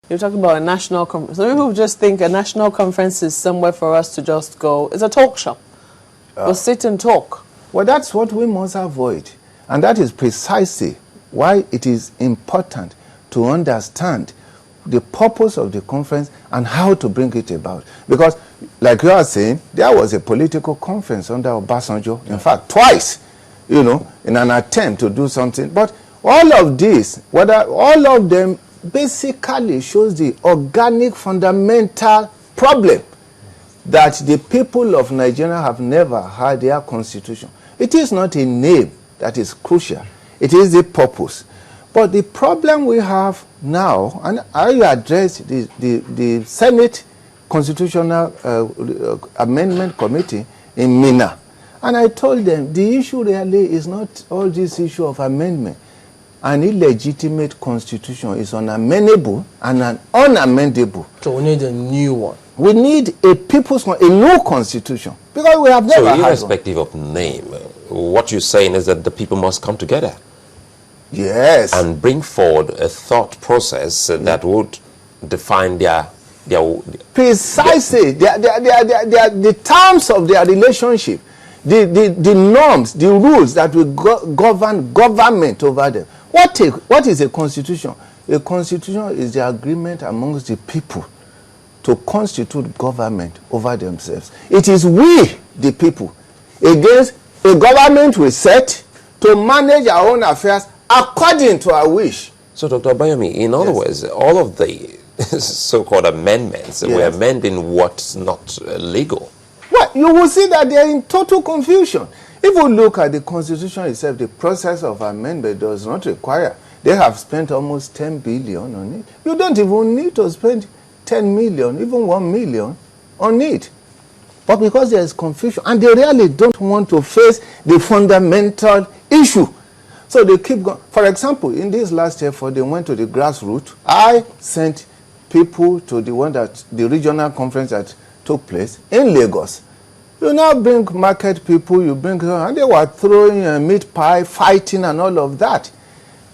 You're talking about a national conference. Some people just think a national conference is somewhere for us to just go. It's a talk shop. We'll sit and talk. Well, that's what we must avoid. And that is precisely why it is important to understand the purpose of the conference and how to bring it about. Because, like you are saying, there was a political conference under Obasanjo, in fact, twice, in an attempt to do something. But all of this, all of them basically shows the organic fundamental problem that the people of Nigeria have never had their constitution. It is not a name that is crucial. It is the purpose. But the problem we have now, and I addressed the Senate Constitutional Amendment Committee in Mina, and I told them the issue really is not all this issue of amendment. An illegitimate constitution is unamendable and an unamendable. So we need a new one. We need a new constitution, because we have never had one. Irrespective of name, what you're saying is that the people must come together. Yes. And bring forward a thought process that would define their precisely the terms of their relationship, the norms, the rules that will govern government over them. What is a constitution? A constitution is the agreement amongst the people to constitute government over themselves. It is we, the people, against a government we set to manage our own affairs according to our wish. So, Dr. Abayomi, in other words, all of the so-called amendments were amending what's not legal. Well, you will see that they are in total confusion. If you look at the Constitution itself, the process of amendment does not require. They have spent almost 10 billion on it. You don't even need to spend 10 million, even 1 million on it. But because there is confusion, and they really don't want to face the fundamental issue. So they keep going. For example, in this last effort, they went to the grassroots. I sent people to the regional conference that took place in Lagos. You now bring market people, and they were throwing meat pie, fighting and all of that.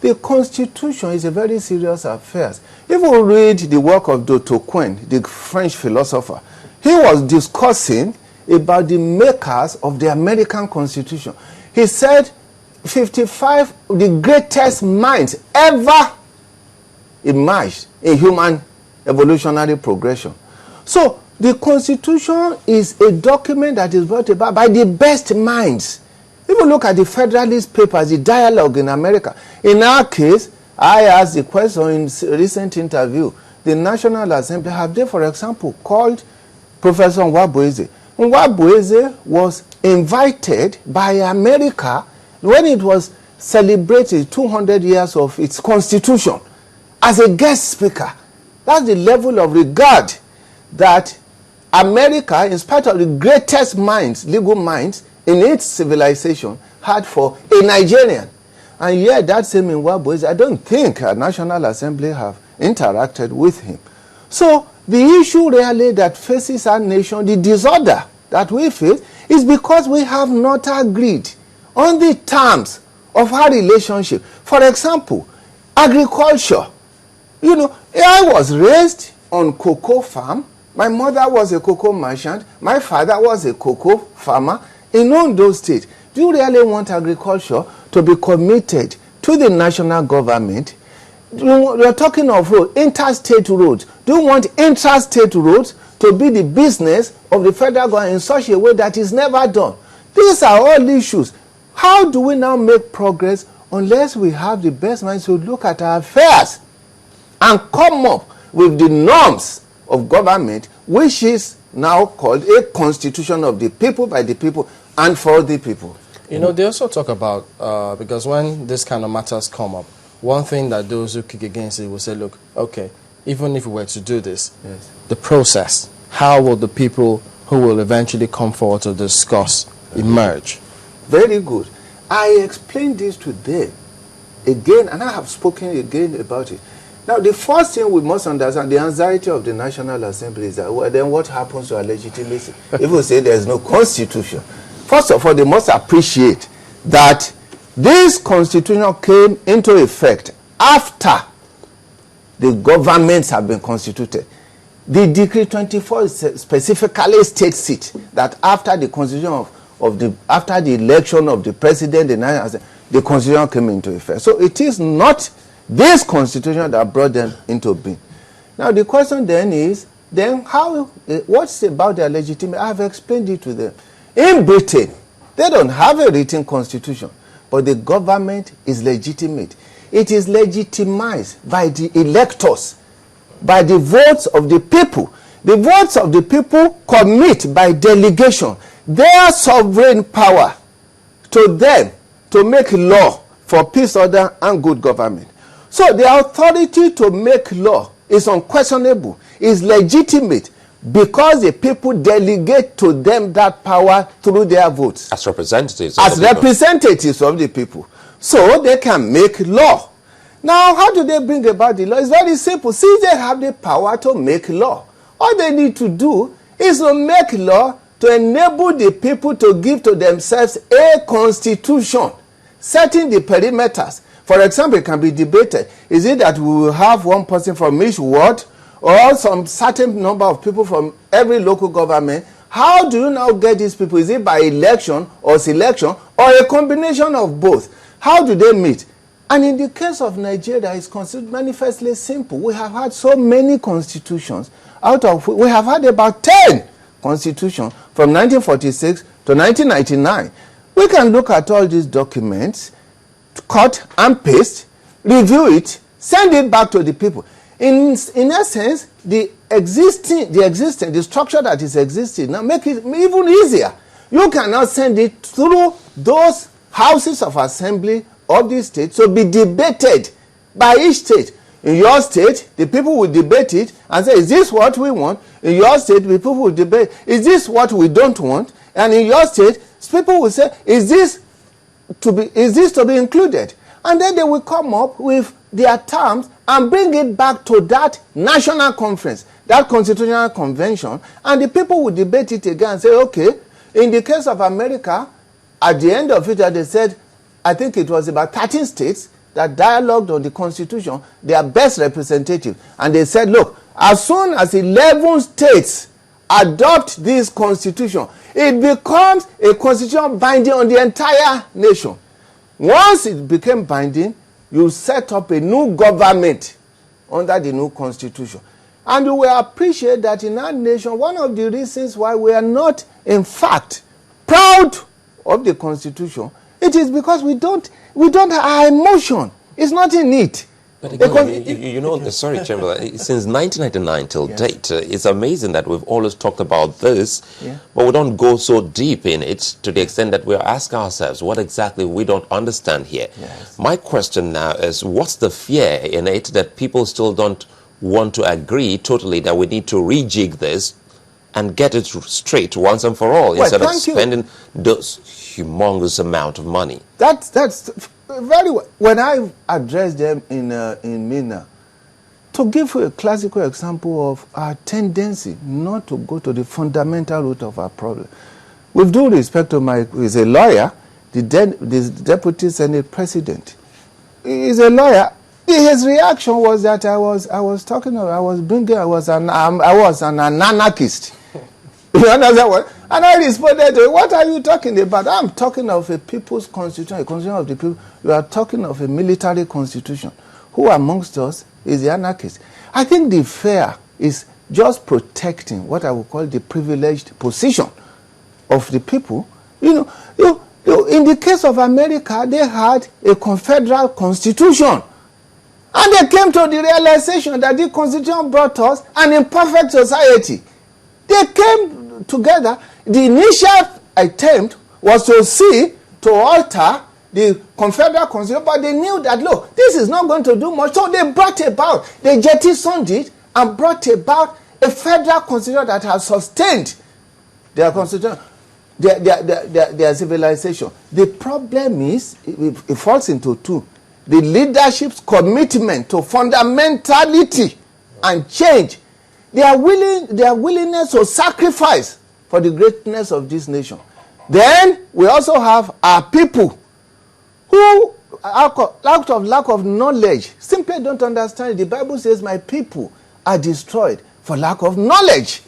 The Constitution is a very serious affair. If you read the work of Tocqueville, the French philosopher, he was discussing about the makers of the American Constitution. He said 55 the greatest minds ever emerged in human evolutionary progression. So the Constitution is a document that is brought about by the best minds. If you look at the Federalist Papers, the dialogue in America, in our case, I asked the question in a recent interview, the National Assembly, have they, for example, called Professor Nwabueze? Nwabueze was invited by America when it was celebrated 200 years of its constitution as a guest speaker. That's the level of regard that America, in spite of the greatest minds, legal minds, in its civilization, had for a Nigerian. And yet that same Nwabueze, I don't think a National Assembly have interacted with him. So the issue really that faces our nation, the disorder that we face, is because we have not agreed on the terms of our relationship. For example, agriculture. I was raised on cocoa farm. My mother was a cocoa merchant. My father was a cocoa farmer in Ondo State. Do you really want agriculture to be committed to the national government? We're talking of roads, interstate roads. Do you want interstate roads to be the business of the federal government in such a way that is never done? These are all issues. How do we now make progress unless we have the best minds to look at our affairs and come up with the norms of government, which is now called a constitution of the people, by the people, and for the people? They also talk about, because when this kind of matters come up, one thing that those who kick against it will say, look, okay, even if we were to do this, the process, how will the people who will eventually come forward to discuss emerge? Very good. I explained this to them again, and I have spoken again about it. Now, the first thing we must understand, the anxiety of the National Assembly is that, well, then what happens to our legitimacy? If we say there is no constitution, first of all, they must appreciate that this constitution came into effect after the governments have been constituted. The Decree 24 is specifically states it that after the constitution after the election of the president, the constitution came into effect. So it is not this constitution that brought them into being. Now the question then is, what's about their legitimacy? I have explained it to them. In Britain, they don't have a written constitution, but the government is legitimate. It is legitimized by the electors, by the votes of the people. The votes of the people commit by delegation their sovereign power to them to make law for peace, order, and good government. So the authority to make law is unquestionable, is legitimate, because the people delegate to them that power through their votes. As representatives of the people. So they can make law. Now, how do they bring about the law? It's very simple. Since they have the power to make law, all they need to do is to make law to enable the people to give to themselves a constitution, setting the perimeters. For example, it can be debated. Is it that we will have one person from each ward, or some certain number of people from every local government? How do you now get these people? Is it by election or selection, or a combination of both? How do they meet? And in the case of Nigeria, it's manifestly simple. We have had so many constitutions. We have had about 10 constitutions from 1946 to 1999. We can look at all these documents, cut and paste, review it, send it back to the people. In essence, the structure that is existing, now make it even easier. You can now send it through those houses of assembly of the state to be debated by each state. In your state, the people will debate it and say, is this what we want? In your state, the people will debate, is this what we don't want? And in your state, people will say, is this to be included? And then they will come up with their terms and bring it back to that national conference, that constitutional convention, and the people will debate it again and say, okay, in the case of America, at the end of it, they said, I think it was about 13 states that dialogued on the constitution, their best representative. And they said, look, as soon as 11 states adopt this constitution, it becomes a constitution binding on the entire nation. Once it became binding, you set up a new government under the new constitution. And you will appreciate that in our nation, one of the reasons why we are not, in fact, proud of the constitution, it is because we don't have our emotion. It's not in it. But again, sorry, Chamberlain, since 1999 till date, it's amazing that we've always talked about this, but we don't go so deep in it to the extent that we ask ourselves what exactly we don't understand here. Yes. My question now is, what's the fear in it that people still don't want to agree totally that we need to rejig this and get it straight once and for all, instead of spending those humongous amount of money? That's very well. When I addressed them in Mina, to give you a classical example of our tendency not to go to the fundamental root of our problem. With due respect to he's a lawyer, the deputy senate president. He's a lawyer. His reaction was that I was an anarchist. You understand what? And I responded to him, what are you talking about? I'm talking of a people's constitution, a constitution of the people. You are talking of a military constitution. Who amongst us is the anarchist? I think the fear is just protecting what I would call the privileged position of the people. In the case of America, they had a confederal constitution. And they came to the realization that the constitution brought us an imperfect society. They came together. The initial attempt was to alter the confederal constitution, but they knew that, look, this is not going to do much. So they jettisoned it and brought about a federal constitution that has sustained their constitution, their civilization. The problem is, it falls into two. The leadership's commitment to fundamentality and change, their willingness to sacrifice for the greatness of this nation. Then we also have our people who out of lack of knowledge. Simply don't understand. The Bible says, my people are destroyed for lack of knowledge.